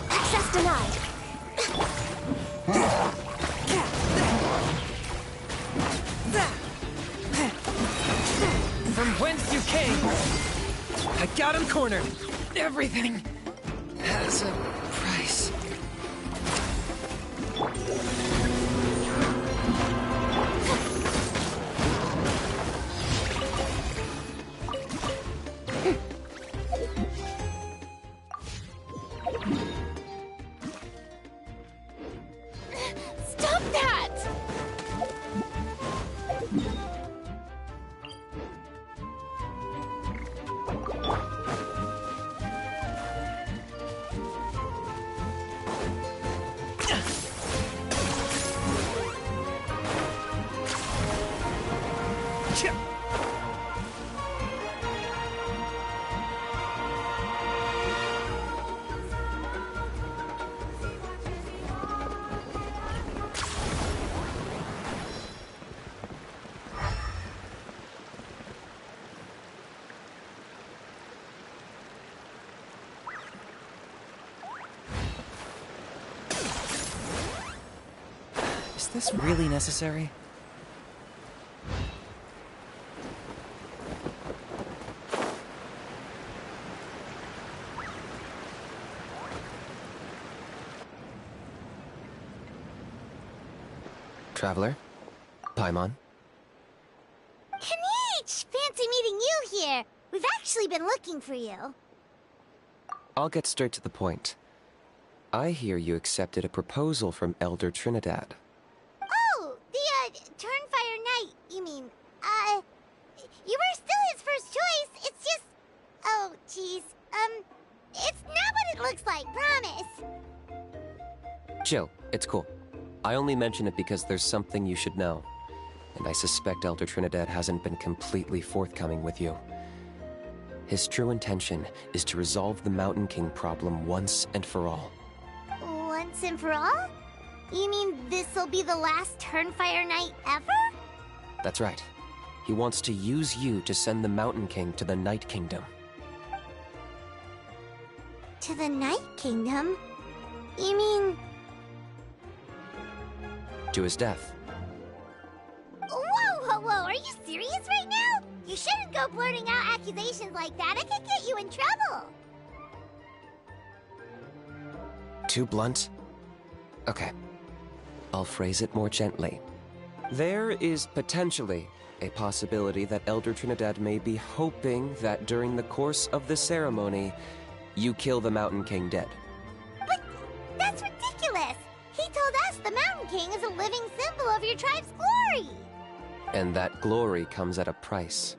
Access denied. From whence you came, I got him cornered. Everything has a price. Stop that! Is this really necessary? Traveler? Paimon? Kinich! Fancy meeting you here. We've actually been looking for you. I'll get straight to the point. I hear you accepted a proposal from Elder Trinidad. Oh, the, Turnfire Knight, you mean. You were still his first choice. It's just... Oh, jeez. It's not what it looks like, promise. Chill, it's cool. I only mention it because there's something you should know. And I suspect Elder Trinidad hasn't been completely forthcoming with you. His true intention is to resolve the Mountain King problem once and for all. Once and for all? You mean this'll be the last Turnfire Knight ever? That's right. He wants to use you to send the Mountain King to the Night Kingdom. To the Night Kingdom? You mean... To his death. Whoa, whoa, whoa, are you serious right now? You shouldn't go blurting out accusations like that. It could get you in trouble. Too blunt? Okay. I'll phrase it more gently. There is potentially a possibility that Elder Trinidad may be hoping that during the course of the ceremony, you kill the Mountain King dead. But that's ridiculous. He told us the Mountain King is a living symbol of your tribe's glory. And that glory comes at a price.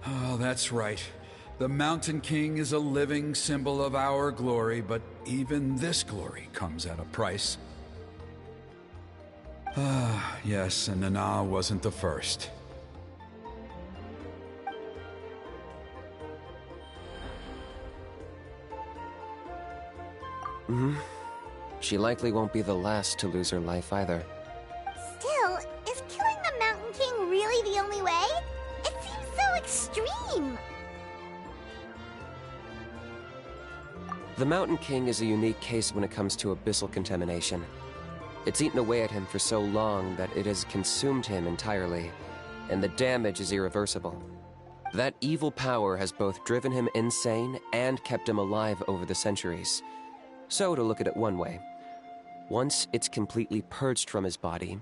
Oh, that's right. The Mountain King is a living symbol of our glory, but even this glory comes at a price. Ah, yes, and Nana wasn't the first. Mm-hmm. She likely won't be the last to lose her life either. Still, is killing the Mountain King really the only way? It seems so extreme. The Mountain King is a unique case when it comes to abyssal contamination. It's eaten away at him for so long that it has consumed him entirely, and the damage is irreversible. That evil power has both driven him insane and kept him alive over the centuries. So, to look at it one way, once it's completely purged from his body,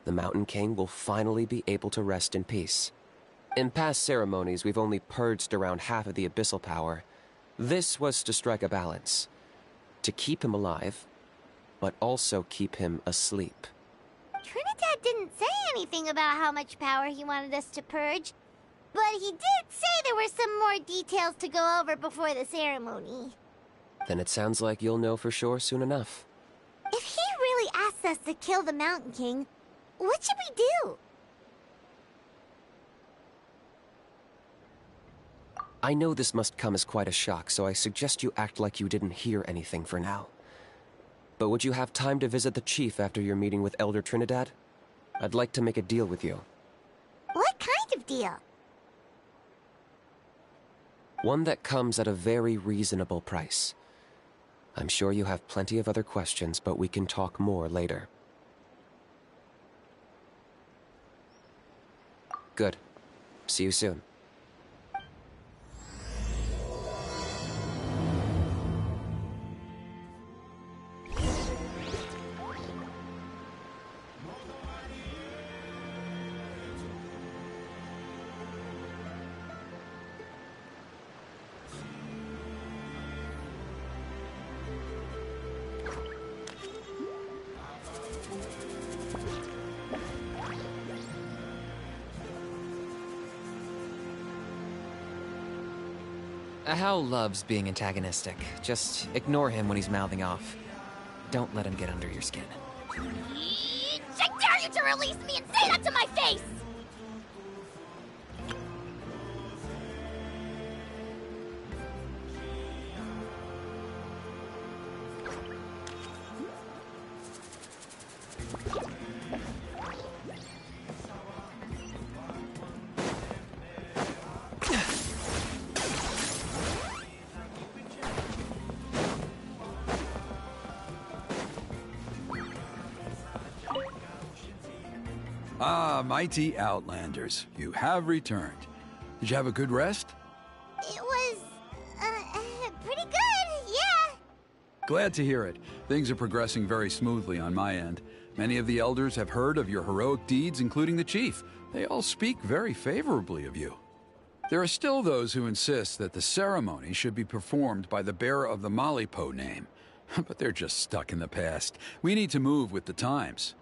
the Mountain King will finally be able to rest in peace. In past ceremonies, we've only purged around half of the abyssal power. This was to strike a balance, to keep him alive, but also keep him asleep. Trinidad didn't say anything about how much power he wanted us to purge, but he did say there were some more details to go over before the ceremony. Then it sounds like you'll know for sure soon enough. If he really really asks us to kill the Mountain King, what should we do? I know this must come as quite a shock, so I suggest you act like you didn't hear anything for now. But would you have time to visit the chief after your meeting with Elder Trinidad? I'd like to make a deal with you. What kind of deal? One that comes at a very reasonable price. I'm sure you have plenty of other questions, but we can talk more later. Good. See you soon. Hal loves being antagonistic. Just ignore him when he's mouthing off. Don't let him get under your skin. I dare you to release me and say that to my face! Ah, mighty Outlanders, you have returned. Did you have a good rest? It was, pretty good, yeah. Glad to hear it. Things are progressing very smoothly on my end. Many of the elders have heard of your heroic deeds, including the chief. They all speak very favorably of you. There are still those who insist that the ceremony should be performed by the bearer of the Malipo name. But they're just stuck in the past. We need to move with the times.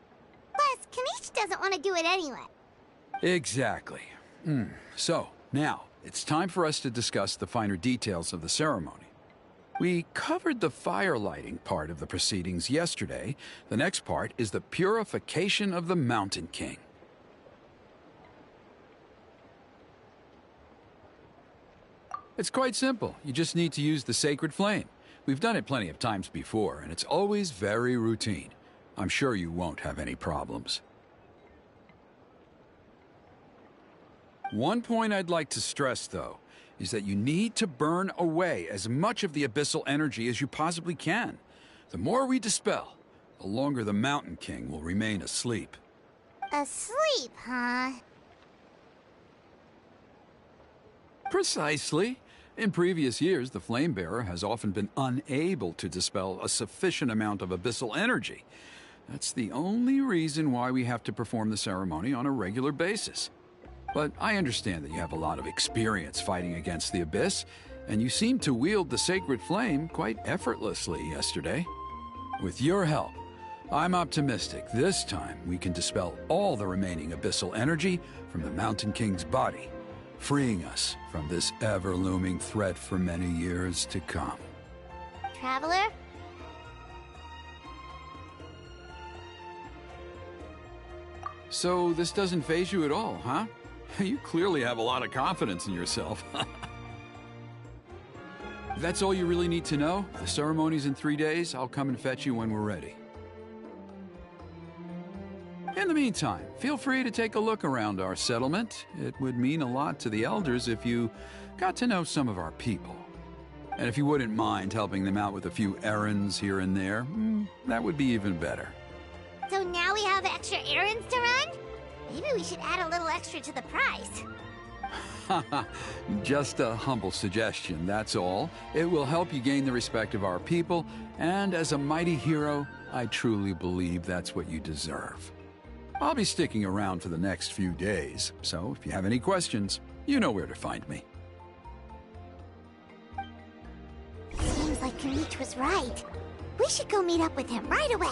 Plus, kinich doesn't want to do it anyway. Exactly. So, now, it's time for us to discuss the finer details of the ceremony. We covered the fire lighting part of the proceedings yesterday. The next part is the purification of the Mountain King. It's quite simple. You just need to use the sacred flame. We've done it plenty of times before, and it's always very routine. I'm sure you won't have any problems. One point I'd like to stress, though, is that you need to burn away as much of the abyssal energy as you possibly can. The more we dispel, the longer the Mountain King will remain asleep. Asleep, huh? Precisely. In previous years, the Flamebearer has often been unable to dispel a sufficient amount of abyssal energy. That's the only reason why we have to perform the ceremony on a regular basis. But I understand that you have a lot of experience fighting against the Abyss, and you seemed to wield the sacred flame quite effortlessly yesterday. With your help, I'm optimistic this time we can dispel all the remaining abyssal energy from the Mountain King's body, freeing us from this ever-looming threat for many years to come. Traveler? So this doesn't faze you at all, huh? You clearly have a lot of confidence in yourself. If that's all you really need to know, the ceremony's in 3 days. I'll come and fetch you when we're ready. In the meantime, feel free to take a look around our settlement. It would mean a lot to the elders if you got to know some of our people. And if you wouldn't mind helping them out with a few errands here and there, that would be even better. So now we have extra errands to run? Maybe we should add a little extra to the price. Just a humble suggestion, that's all. It will help you gain the respect of our people, and as a mighty hero, I truly believe that's what you deserve. I'll be sticking around for the next few days, so if you have any questions, you know where to find me. Seems like Kinich was right. We should go meet up with him right away.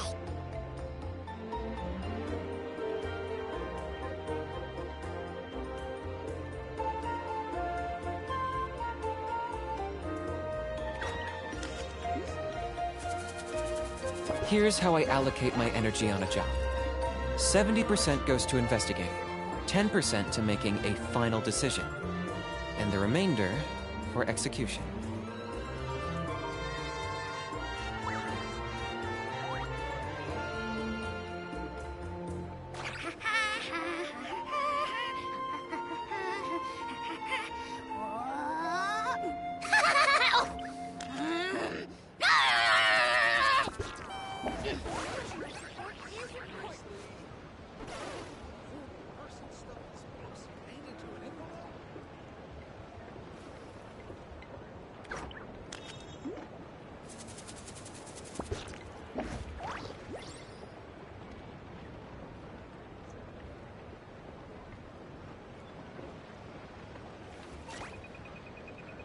Here's how I allocate my energy on a job. 70% goes to investigating, 10% to making a final decision, and the remainder for execution.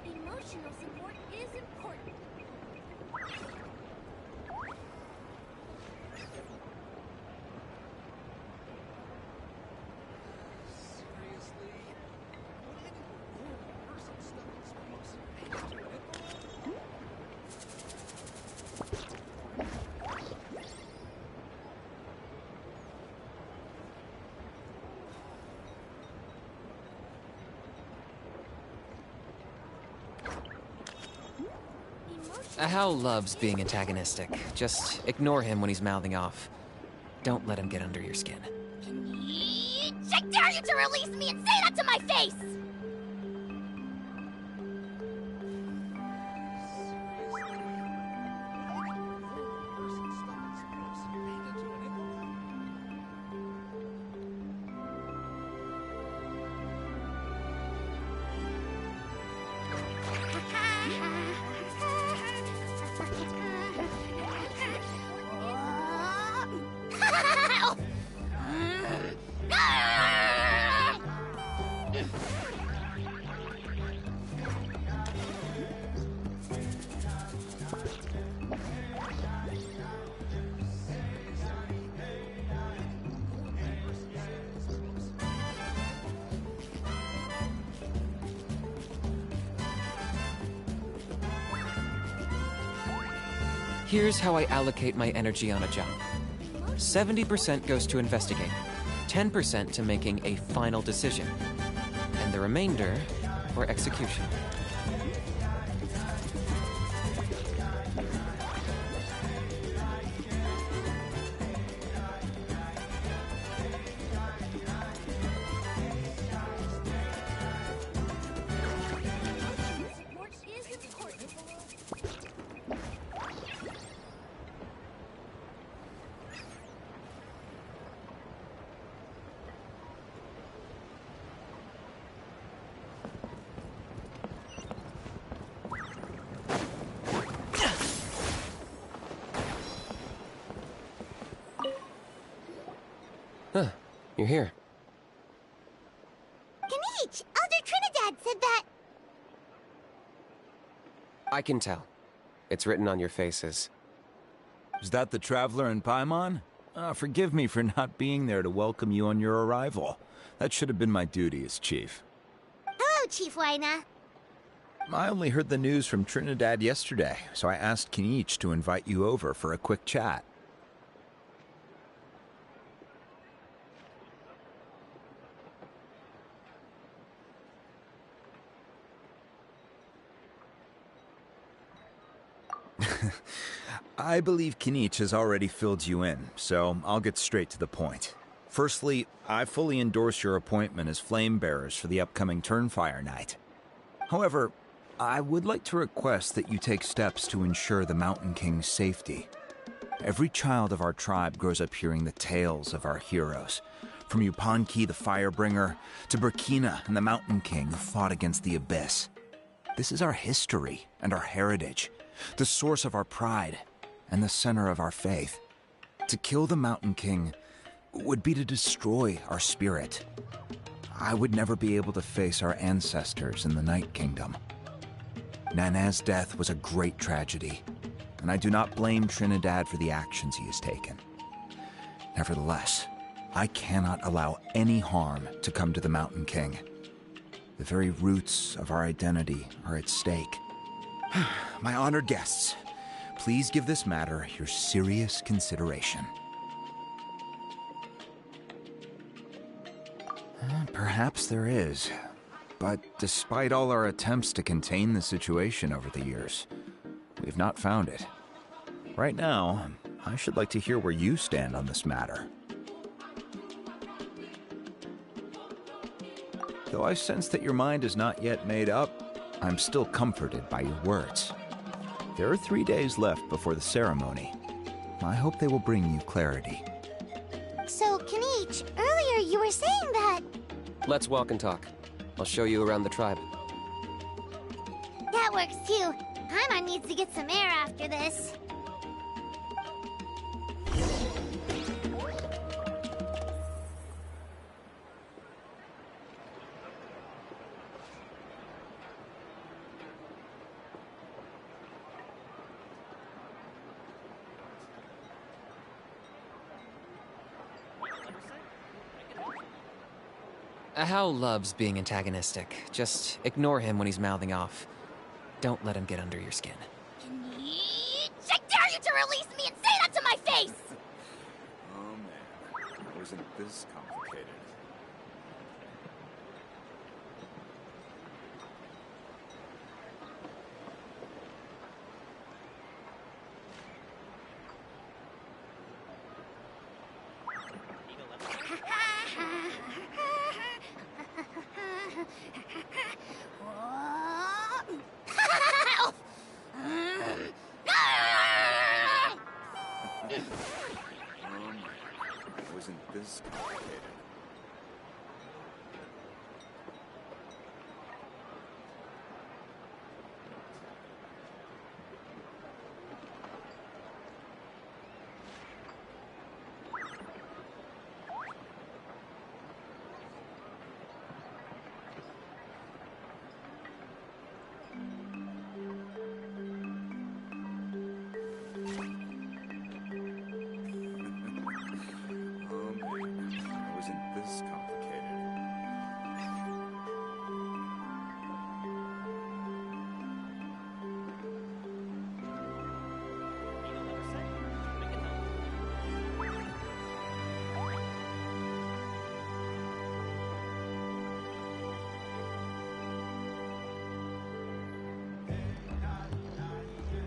Emotional support is important. Hal loves being antagonistic. Just ignore him when he's mouthing off. Don't let him get under your skin. Kinich! I dare you to release me and say that to my face! Here's how I allocate my energy on a job. 70% goes to investigating, 10% to making a final decision, and the remainder for execution. Huh, you're here. Kinich! Elder Trinidad said that... I can tell. It's written on your faces. Is that the Traveler in Paimon? Forgive me for not being there to welcome you on your arrival. That should have been my duty as chief. Hello, Chief Wyna. I only heard the news from Trinidad yesterday, so I asked Kinich to invite you over for a quick chat. I believe Kinich has already filled you in, so I'll get straight to the point. Firstly, I fully endorse your appointment as flame bearers for the upcoming Turnfire Night. However, I would like to request that you take steps to ensure the Mountain King's safety. Every child of our tribe grows up hearing the tales of our heroes, from Yupanqui the Firebringer to Burkina and the Mountain King who fought against the Abyss. This is our history and our heritage, the source of our pride and the center of our faith. To kill the Mountain King would be to destroy our spirit. I would never be able to face our ancestors in the Night Kingdom. Nana's death was a great tragedy, and I do not blame Trinidad for the actions he has taken. Nevertheless, I cannot allow any harm to come to the Mountain King. The very roots of our identity are at stake. My honored guests, please give this matter your serious consideration. Perhaps there is. But despite all our attempts to contain the situation over the years, we've not found it. Right now, I should like to hear where you stand on this matter. Though I sense that your mind is not yet made up, I'm still comforted by your words. There are 3 days left before the ceremony. I hope they will bring you clarity. So, Kinich, earlier you were saying that... Let's walk and talk. I'll show you around the tribe. That works too. Paimon needs to get some air after this. Hao loves being antagonistic. Just ignore him when he's mouthing off. Don't let him get under your skin. Kinich! I dare you to release me and say that to my face! Oh man, wasn't this complicated? Wasn't this complicated? Wasn't this complicated?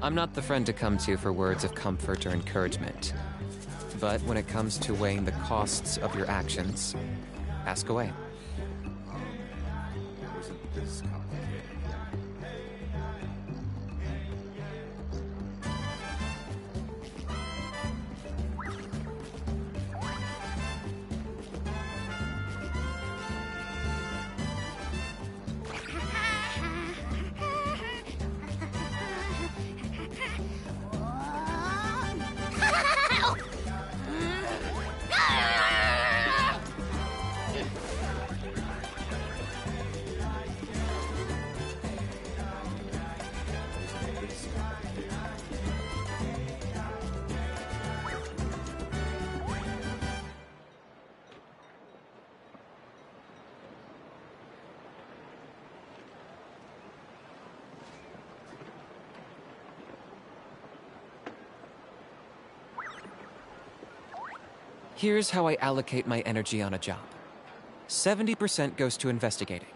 I'm not the friend to come to for words of comfort or encouragement. But when it comes to weighing the costs of your actions, ask away. Wasn't this complicated? Here's how I allocate my energy on a job. 70% goes to investigating,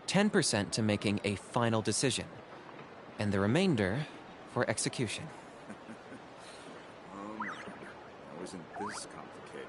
10% to making a final decision, and the remainder for execution. Oh man, wasn't this complicated?